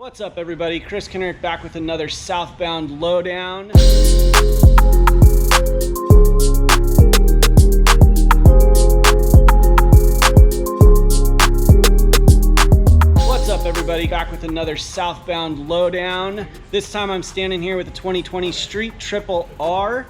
What's up, everybody? Chris Kinerick back with another Southbound Lowdown. What's up, everybody? Back with another Southbound Lowdown. This time I'm standing here with the 2020 Street Triple R.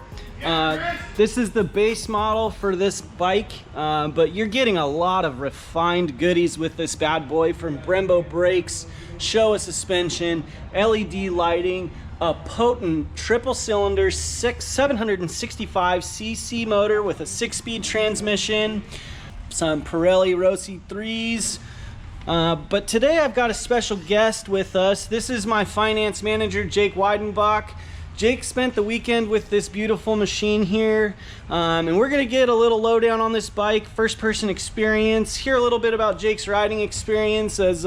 This is the base model for this bike, but you're getting a lot of refined goodies with this bad boy, from Brembo brakes, Showa suspension, LED lighting, a potent triple cylinder 765cc motor with a 6-speed transmission, some Pirelli Rossi 3s. But today I've got a special guest with us. This is my finance manager, Jake Weidenbach. Jake spent the weekend with this beautiful machine here, and we're gonna get a little lowdown on this bike, first-person experience, hear a little bit about Jake's riding experience as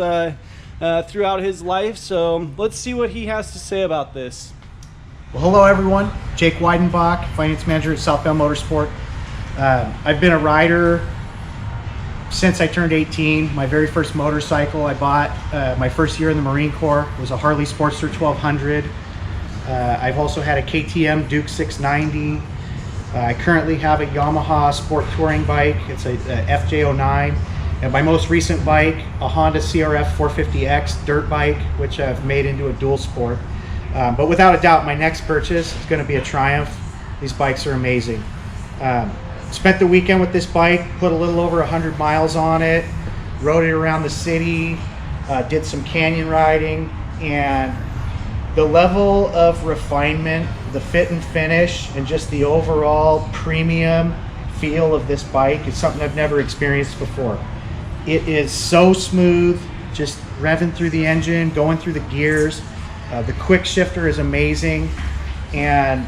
throughout his life. So let's see what he has to say about this. Well, hello everyone. Jake Weidenbach, finance manager at Southbound Motorsport. I've been a rider since I turned 18. My very first motorcycle I bought my first year in the Marine Corps was a Harley Sportster 1200. I've also had a KTM Duke 690. I currently have a Yamaha Sport Touring bike. It's a FJ09. And my most recent bike, a Honda CRF 450X dirt bike, which I've made into a dual sport. But without a doubt, my next purchase is going to be a Triumph. These bikes are amazing. Spent the weekend with this bike, put a little over 100 miles on it, rode it around the city, did some canyon riding, and the level of refinement, the fit and finish, and just the overall premium feel of this bike is something I've never experienced before. It is so smooth, just revving through the engine, going through the gears. The quick shifter is amazing. And,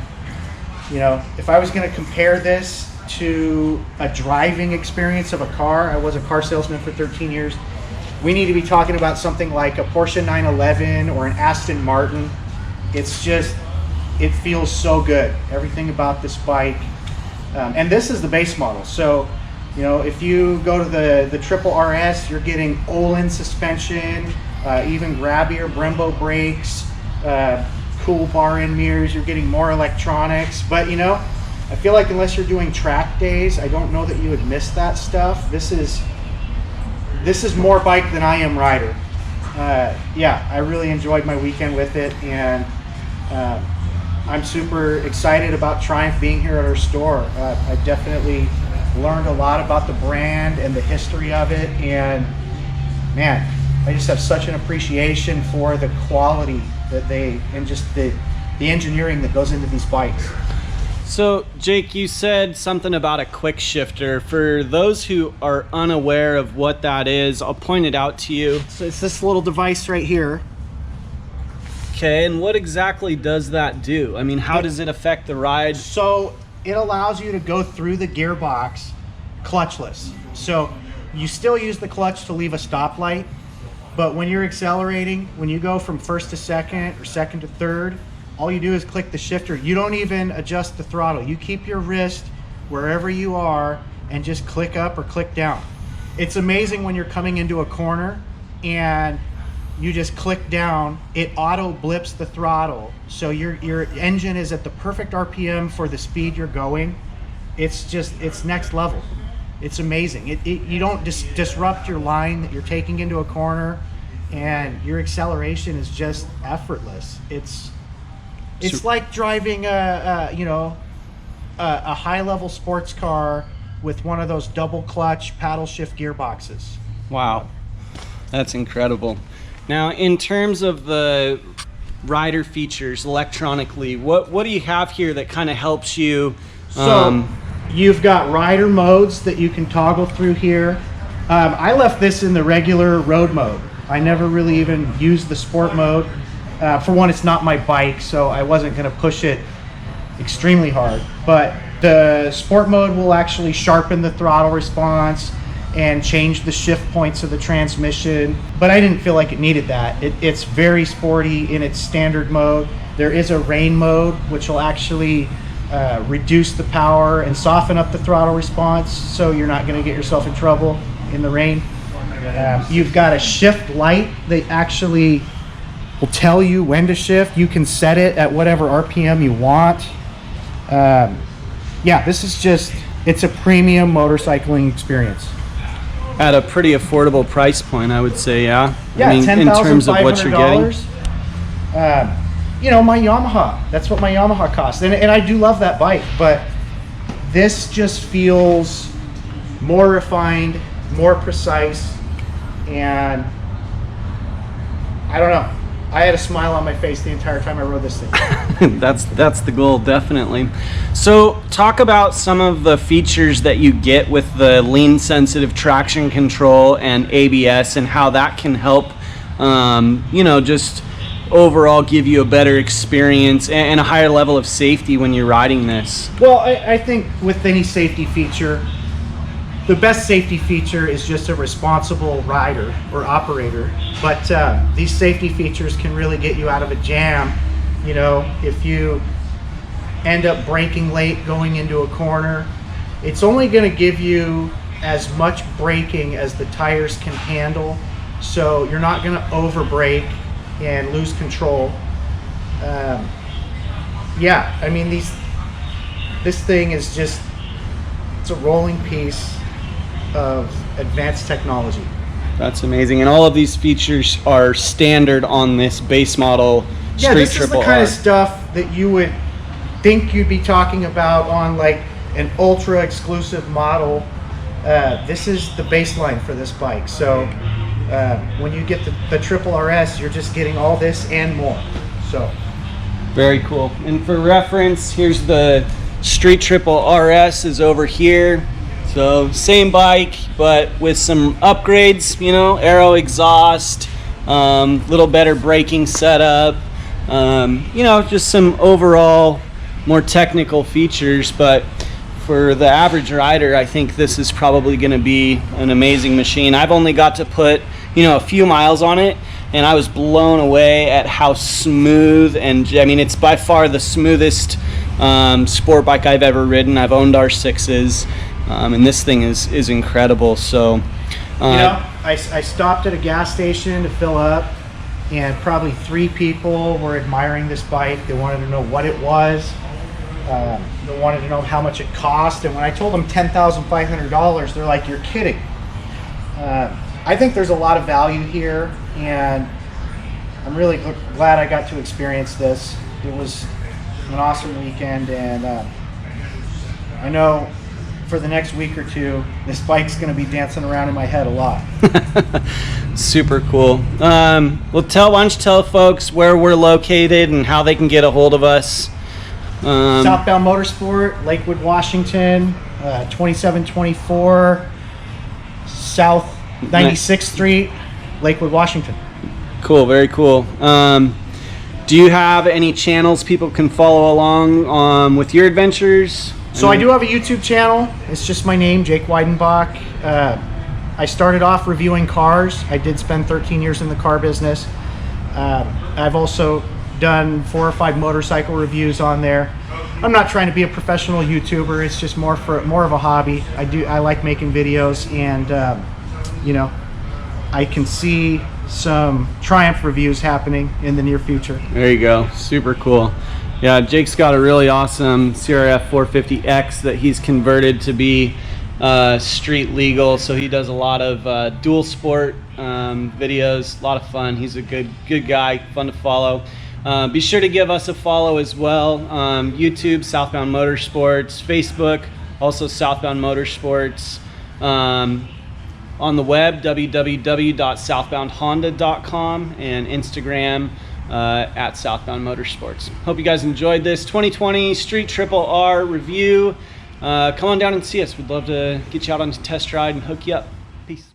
you know, if I was going to compare this to a driving experience of a car, I was a car salesman for 13 years. We need to be talking about something like a Porsche 911 or an Aston Martin. It's just, it feels so good. Everything about this bike. And this is the base model. So, you know, if you go to the Triple RS, you're getting Olin suspension, even grabbier Brembo brakes, cool bar end mirrors. You're getting more electronics. But, you know, I feel like unless you're doing track days, I don't know that you would miss that stuff. This is more bike than I am rider. Yeah, I really enjoyed my weekend with it, and I'm super excited about Triumph being here at our store. I definitely learned a lot about the brand and the history of it, and man, I just have such an appreciation for the quality that and just the engineering that goes into these bikes. So Jake, you said something about a quick shifter. For those who are unaware of what that is, I'll point it out to you. So it's this little device right here. Okay, and what exactly does that do? I mean, how does it affect the ride? So it allows you to go through the gearbox clutchless. So you still use the clutch to leave a stoplight, but when you're accelerating, when you go from first to second or second to third, all you do is click the shifter. You don't even adjust the throttle. You keep your wrist wherever you are and just click up or click down. It's amazing when you're coming into a corner and you just click down, it auto blips the throttle. So your engine is at the perfect RPM for the speed you're going. It's next level. It's amazing. You don't disrupt your line that you're taking into a corner, and your acceleration is just effortless. It's like driving a high-level sports car with one of those double clutch paddle shift gearboxes. Wow, that's incredible. Now, in terms of the rider features electronically, what do you have here that kind of helps you? So you've got rider modes that you can toggle through here. I left this in the regular road mode. I never really even used the sport mode. For one, it's not my bike, so I wasn't going to push it extremely hard. But the sport mode will actually sharpen the throttle response and change the shift points of the transmission. But I didn't feel like it needed that. It's very sporty in its standard mode. There is a rain mode, which will actually reduce the power and soften up the throttle response, so you're not going to get yourself in trouble in the rain. You've got a shift light that actually will tell you when to shift. You can set it at whatever RPM you want. Yeah, this is just, it's a premium motorcycling experience. At a pretty affordable price point, I would say, yeah. Yeah, I mean, in terms of what you're getting. You know, my Yamaha, that's what my Yamaha costs. And I do love that bike, but this just feels more refined, more precise, and I don't know. I had a smile on my face the entire time I rode this thing. That's the goal, definitely. So talk about some of the features that you get with the lean sensitive traction control and ABS, and how that can help, you know, just overall give you a better experience and a higher level of safety when you're riding this. Well, I think with any safety feature, the best safety feature is just a responsible rider or operator. But these safety features can really get you out of a jam. You know, if you end up braking late going into a corner, it's only going to give you as much braking as the tires can handle. So you're not going to over brake and lose control. Yeah, I mean, this thing is just, it's a rolling piece of advanced technology. That's amazing. And all of these features are standard on this base model Yeah, Street this is the Triple kind R. of stuff that you would think you'd be talking about on like an ultra exclusive model. This is the baseline for this bike. So when you get the Triple RS, you're just getting all this and more. So very cool. And for reference, here's the Street Triple RS is over here. So same bike, but with some upgrades, you know, aero exhaust, little better braking setup, you know, just some overall more technical features. But for the average rider, I think this is probably going to be an amazing machine. I've only got to put, you know, a few miles on it, and I was blown away at how smooth, and I mean, it's by far the smoothest sport bike I've ever ridden. I've owned R6s. And this thing is incredible. So, you know, I stopped at a gas station to fill up, and probably 3 people were admiring this bike. They wanted to know what it was. They wanted to know how much it cost. And when I told them $10,500, they're like, "You're kidding." I think there's a lot of value here, and I'm really glad I got to experience this. It was an awesome weekend, and I know for the next week or two, this bike's going to be dancing around in my head a lot. Super cool. Well, why don't you tell folks where we're located and how they can get a hold of us? Southbound Motorsport, Lakewood, Washington, 2724 South 96th Street, Lakewood, Washington. Cool, very cool. Do you have any channels people can follow along with your adventures? So I do have a YouTube channel. It's just my name, Jake Weidenbach. I started off reviewing cars. I did spend 13 years in the car business. I've also done 4 or 5 motorcycle reviews on there. I'm not trying to be a professional YouTuber. It's just more of a hobby. I like making videos, and you know, I can see some Triumph reviews happening in the near future. There you go. Super cool. Yeah, Jake's got a really awesome CRF 450X that he's converted to be street legal. So he does a lot of dual sport videos. A lot of fun. He's a good guy, fun to follow. Be sure to give us a follow as well. YouTube, Southbound Motorsports. Facebook, also Southbound Motorsports. On the web, www.southboundhonda.com, and Instagram at Southbound Motorsports. Hope you guys enjoyed this 2020 Street Triple R review. Come on down and see us. We'd love to get you out on a test ride and hook you up. Peace.